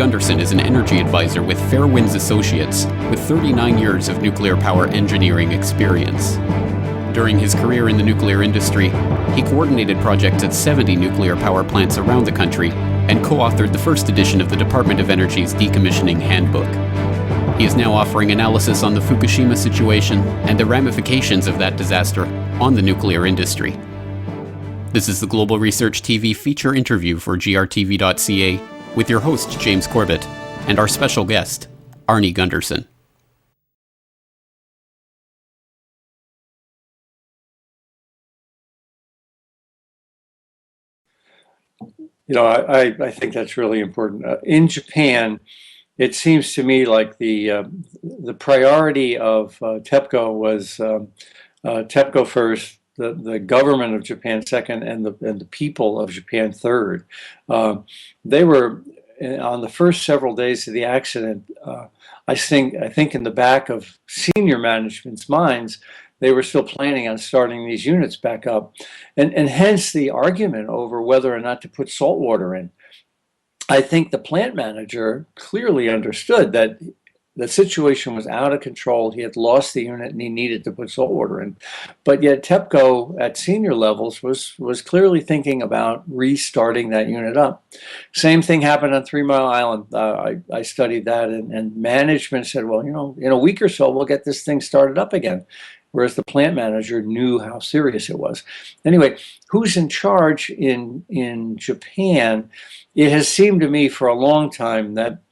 Gundersen is an energy advisor with Fairwinds Associates, with 39 years of nuclear power engineering experience. During his career in the nuclear industry, he coordinated projects at 70 nuclear power plants around the country and co-authored the first edition of the Department of Energy's Decommissioning Handbook. He is now offering analysis on the Fukushima situation and the ramifications of that disaster on the nuclear industry. This is the Global Research TV feature interview for GRTV.ca with your host, James Corbett, and our special guest, Arnie Gundersen. I think that's really important. In Japan, it seems to me like the priority of TEPCO was TEPCO first, the government of Japan second, and the people of Japan third. They were on the first several days of the accident. I think in the back of senior management's minds, they were still planning on starting these units back up, and hence the argument over whether or not to put salt water in. I think the plant manager clearly understood that the situation was out of control. He had lost the unit and he needed to put salt water in. But yet TEPCO at senior levels was clearly thinking about restarting that unit up. Same thing happened on 3 Mile Island. I studied that, and management said, well, in a week or so, we'll get this thing started up again. Whereas the plant manager knew how serious it was. Anyway, who's in charge in Japan? It has seemed to me for a long time that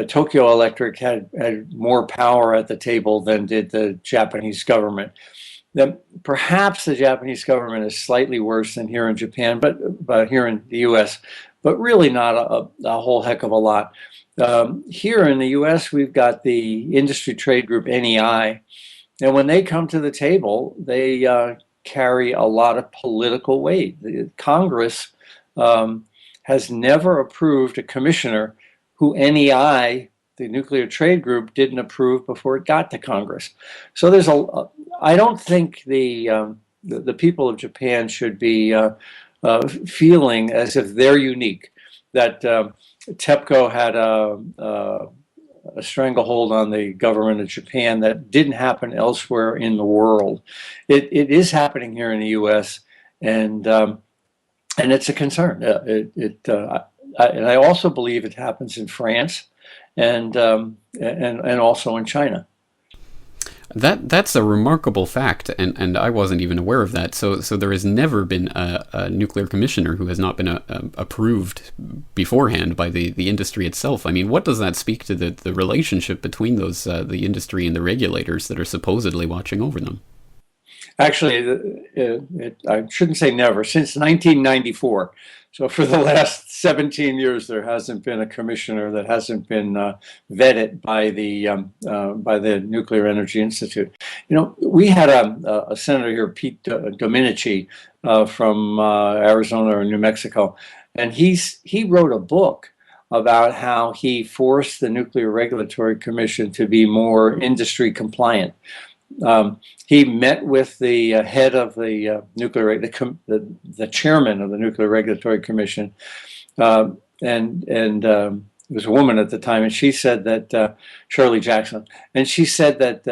Tokyo Electric had more power at the table than did the Japanese government. Then perhaps the Japanese government is slightly worse than here in Japan, but here in the U.S., but really not a whole heck of a lot. Here in the U.S., we've got the industry trade group NEI, and when they come to the table, they carry a lot of political weight. The Congress has never approved a commissioner who NEI, the nuclear trade group, didn't approve before it got to Congress. So there's I don't think the people of Japan should be feeling as if they're unique, that TEPCO had a stranglehold on the government of Japan that didn't happen elsewhere in the world. It is happening here in the U.S. and it's a concern. And I also believe it happens in France and also in China. That's a remarkable fact, and I wasn't even aware of that. So there has never been a nuclear commissioner who has not been approved beforehand by the industry itself. I mean, what does that speak to the relationship between those the industry and the regulators that are supposedly watching over them? Actually, I shouldn't say never. Since 1994, so for the last 17 years, there hasn't been a commissioner that hasn't been vetted by the Nuclear Energy Institute. We had a senator here, Pete Domenici, from Arizona or New Mexico, and he wrote a book about how he forced the Nuclear Regulatory Commission to be more industry compliant. He met with the head of the the chairman of the Nuclear Regulatory Commission, and it was a woman at the time, and she said that Shirley Jackson, and she said that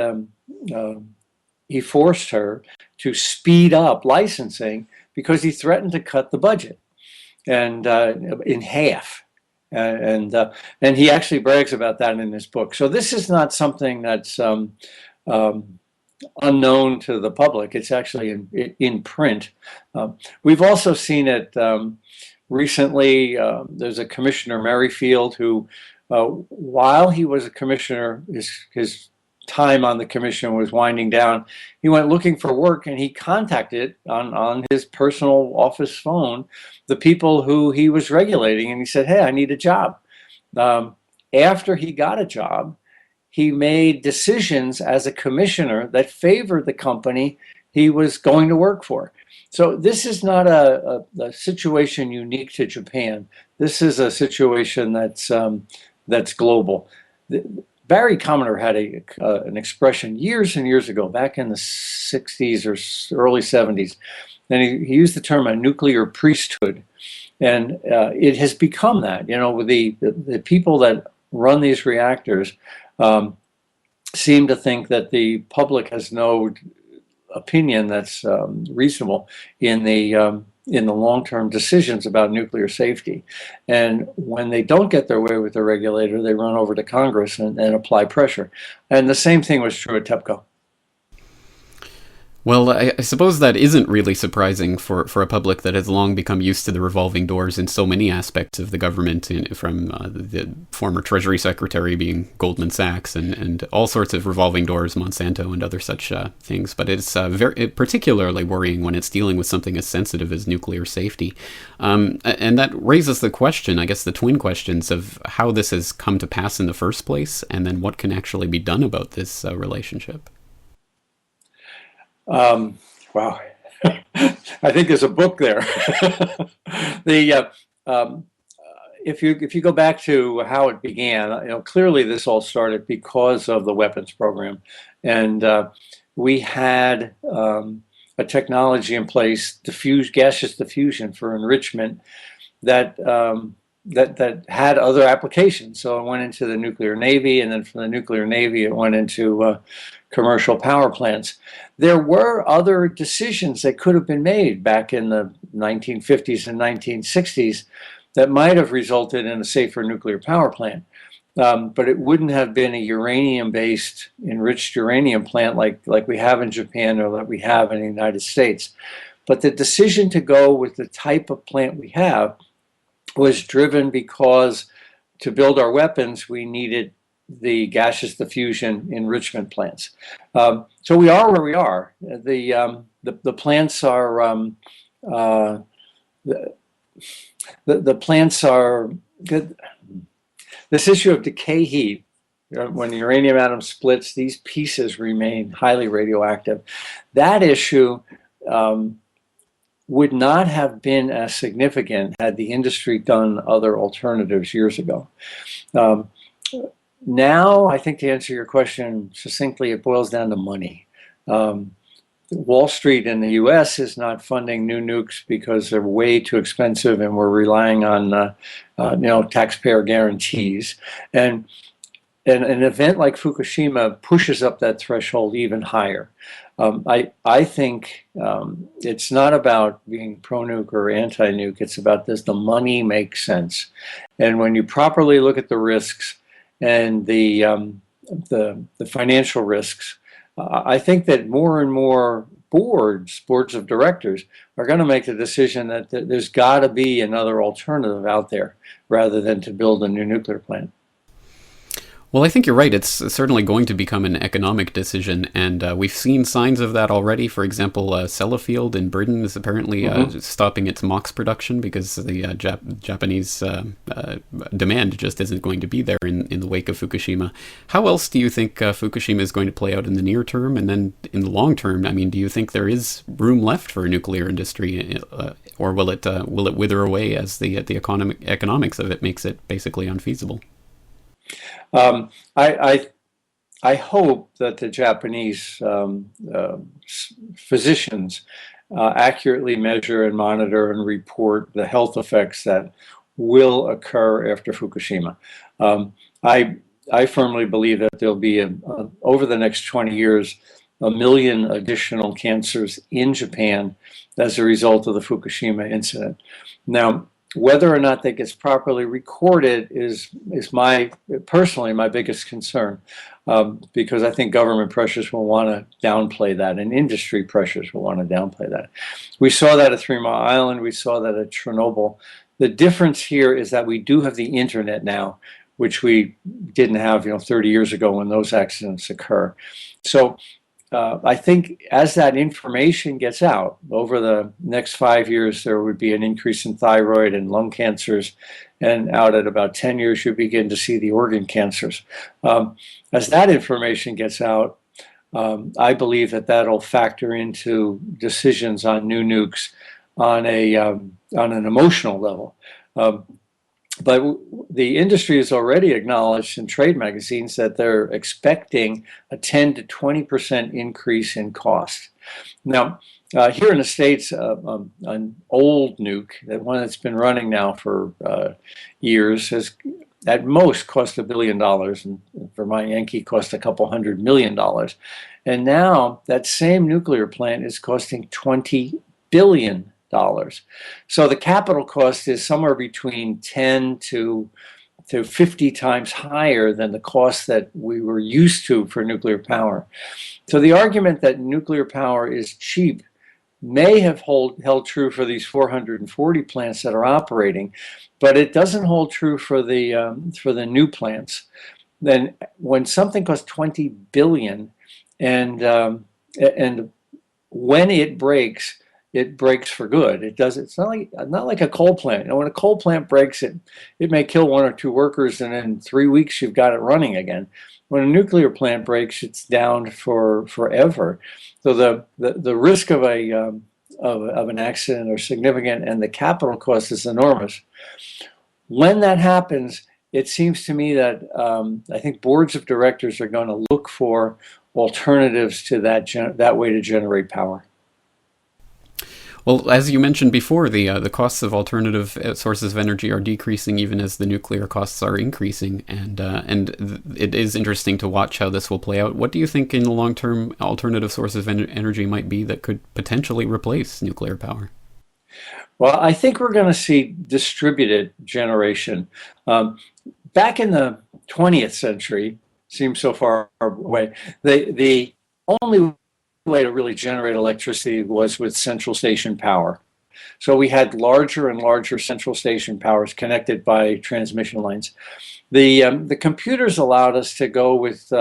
he forced her to speed up licensing because he threatened to cut the budget and in half. And he actually brags about that in his book. So this is not something that's unknown to the public. It's actually in print. We've also seen it recently. There's a Commissioner Merrifield who, while he was a commissioner, his time on the commission was winding down. He went looking for work, and he contacted on his personal office phone the people who he was regulating, and he said, hey, I need a job. After he got a job, he made decisions as a commissioner that favored the company he was going to work for. So this is not a situation unique to Japan. This is a situation that's global. Barry Commoner had an expression years and years ago, back in the 60s or early 70s, and he used the term a nuclear priesthood. And it has become that, the people that run these reactors seem to think that the public has no opinion that's reasonable in the long-term decisions about nuclear safety. And when they don't get their way with the regulator, they run over to Congress and apply pressure. And the same thing was true at TEPCO. Well, I suppose that isn't really surprising for a public that has long become used to the revolving doors in so many aspects of the government, from the former Treasury Secretary being Goldman Sachs and all sorts of revolving doors, Monsanto and other such things. But it's very particularly worrying when it's dealing with something as sensitive as nuclear safety. And that raises the question, I guess the twin questions of how this has come to pass in the first place, and then what can actually be done about this relationship. Wow. I think there's a book there. If you go back to how it began, clearly this all started because of the weapons program, and we had a technology in place, gaseous diffusion for enrichment, that had other applications. So it went into the nuclear navy, and then from the nuclear navy it went into commercial power plants. There were other decisions that could have been made back in the 1950s and 1960s that might have resulted in a safer nuclear power plant. But it wouldn't have been a uranium-based, enriched uranium plant like we have in Japan or that we have in the United States. But the decision to go with the type of plant we have was driven because to build our weapons, we needed the gaseous diffusion enrichment plants. So we are where we are. The plants are the plants are good. This issue of decay heat, when the uranium atom splits, these pieces remain highly radioactive. That issue would not have been as significant had the industry done other alternatives years ago. Now, I think to answer your question succinctly, it boils down to money. Wall Street in the US is not funding new nukes because they're way too expensive and we're relying on taxpayer guarantees. And an event like Fukushima pushes up that threshold even higher. I think it's not about being pro-nuke or anti-nuke. It's about, does the money make sense? And when you properly look at the risks and the financial risks, I think that more and more boards of directors are going to make the decision that there's got to be another alternative out there rather than to build a new nuclear plant. Well, I think you're right. It's certainly going to become an economic decision, and we've seen signs of that already. For example, Sellafield in Britain is apparently stopping its MOX production because the Japanese demand just isn't going to be there in the wake of Fukushima. How else do you think Fukushima is going to play out in the near term, and then in the long term? I mean, do you think there is room left for a nuclear industry, or will it wither away as the economics of it makes it basically unfeasible? I hope that the Japanese physicians accurately measure and monitor and report the health effects that will occur after Fukushima. I firmly believe that there'll be, over the next 20 years, 1 million additional cancers in Japan as a result of the Fukushima incident. Now, whether or not that gets properly recorded is personally my biggest concern, because I think government pressures will want to downplay that, and industry pressures will want to downplay that. We saw that at 3 Mile Island. We saw that at Chernobyl. The difference here is that we do have the internet now, which we didn't have 30 years ago when those accidents occur. So I think as that information gets out over the next 5 years, there would be an increase in thyroid and lung cancers, and out at about 10 years, you begin to see the organ cancers. As that information gets out, I believe that that'll factor into decisions on new nukes on an emotional level. But the industry has already acknowledged in trade magazines that they're expecting a 10 to 20% increase in cost. Now, here in the States, an old nuke, that one that's been running now for years, has at most cost $1 billion, and Vermont Yankee cost a couple $100 million. And now that same nuclear plant is costing $20 billion. So the capital cost is somewhere between 10 to 50 times higher than the cost that we were used to for nuclear power. So the argument that nuclear power is cheap may have held true for these 440 plants that are operating, but it doesn't hold true for the new plants. Then when something costs 20 billion, and when it breaks for good. It's not like a coal plant. When a coal plant breaks, it may kill 1 or 2 workers, and in 3 weeks you've got it running again. When a nuclear plant breaks, it's down for forever. So the risk of an accident are significant, and the capital cost is enormous. When that happens, it seems to me that I think boards of directors are going to look for alternatives to that way to generate power. Well, as you mentioned before, the costs of alternative sources of energy are decreasing even as the nuclear costs are increasing, and it is interesting to watch how this will play out. What do you think in the long term alternative sources of energy might be that could potentially replace nuclear power? Well, I think we're going to see distributed generation. Back in the 20th century, seems so far away, the only way to really generate electricity was with central station power. So we had larger and larger central station powers connected by transmission lines. The computers allowed us to go with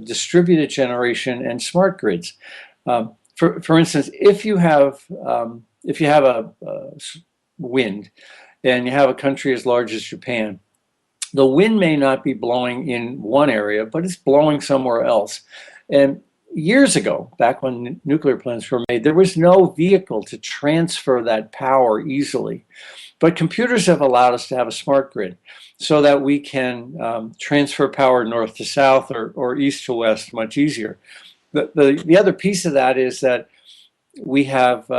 distributed generation and smart grids. For instance, if you have a wind and you have a country as large as Japan, the wind may not be blowing in one area, but it's blowing somewhere else. And years ago, back when nuclear plants were made, there was no vehicle to transfer that power easily. But computers have allowed us to have a smart grid so that we can transfer power north to south or east to west much easier. The other piece of that is that we have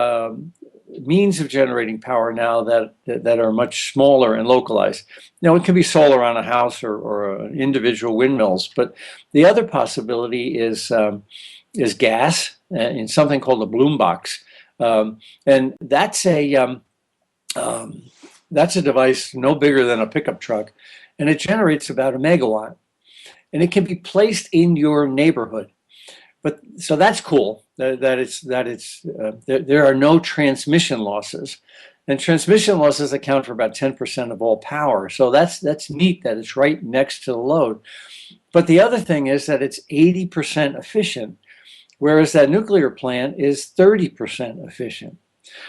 means of generating power now that are much smaller and localized. Now, it can be solar on a house or individual windmills, but the other possibility is gas in something called a bloom box, and that's a device no bigger than a pickup truck, and it generates about 1 megawatt, and it can be placed in your neighborhood. But so that's cool. There are no transmission losses, and transmission losses account for about 10% of all power. So that's neat that it's right next to the load. But the other thing is that it's 80% efficient, whereas that nuclear plant is 30% efficient.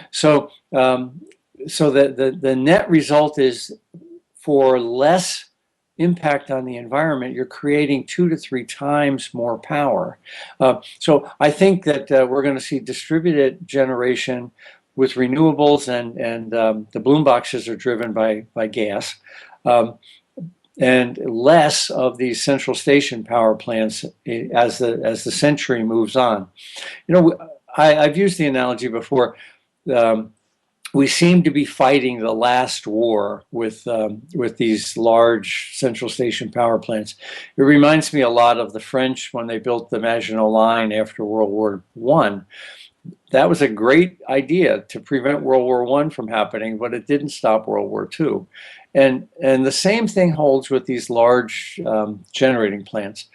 So the net result is for less impact on the environment, you're creating 2 to 3 times more power. So I think that we're going to see distributed generation with renewables, and the bloom boxes are driven by gas, and less of these central station power plants as the century moves on. You know, I've used the analogy before. We seem to be fighting the last war with these large central station power plants. It reminds me a lot of the French when they built the Maginot Line after World War I. That was a great idea to prevent World War I from happening, but it didn't stop World War II. And the same thing holds with these large generating plants.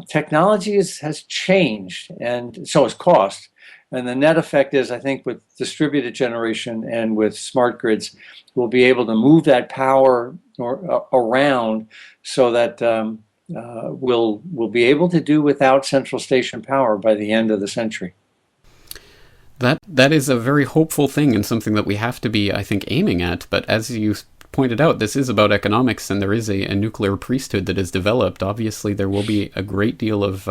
Technology has changed, and so has cost. And the net effect is, I think, with distributed generation and with smart grids, we'll be able to move that power around so that we'll be able to do without central station power by the end of the century. That is a very hopeful thing and something that we have to be, I think, aiming at. But as you pointed out, this is about economics, and there is a nuclear priesthood that is developed. Obviously, there will be a great deal of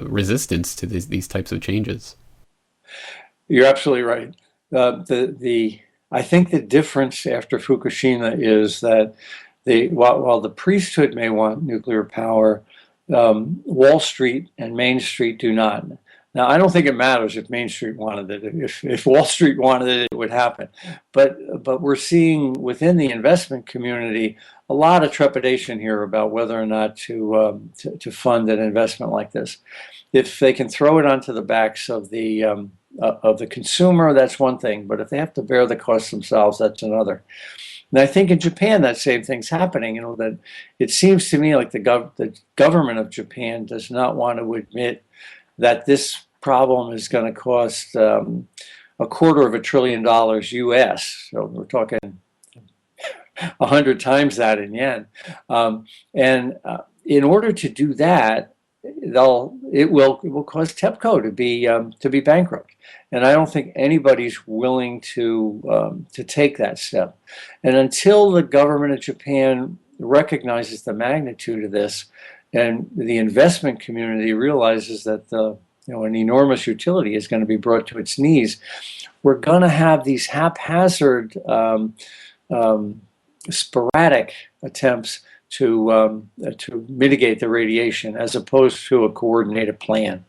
resistance to these types of changes. You're absolutely right. I think the difference after Fukushima is that while the priesthood may want nuclear power, Wall Street and Main Street do not. Now, I don't think it matters if Main Street wanted it. If Wall Street wanted it, it would happen. But we're seeing within the investment community a lot of trepidation here about whether or not to fund an investment like this. If they can throw it onto the backs of the consumer, that's one thing. But if they have to bear the cost themselves, that's another. And I think in Japan that same thing's happening. That it seems to me like the government of Japan does not want to admit that this problem is going to cost $250 billion US. So we're talking 100 times that in yen. In order to do that, it will cause TEPCO to be bankrupt, and I don't think anybody's willing to take that step. And until the government of Japan recognizes the magnitude of this, and the investment community realizes that an enormous utility is going to be brought to its knees, we're going to have these haphazard, sporadic attempts to mitigate the radiation as opposed to a coordinated plan.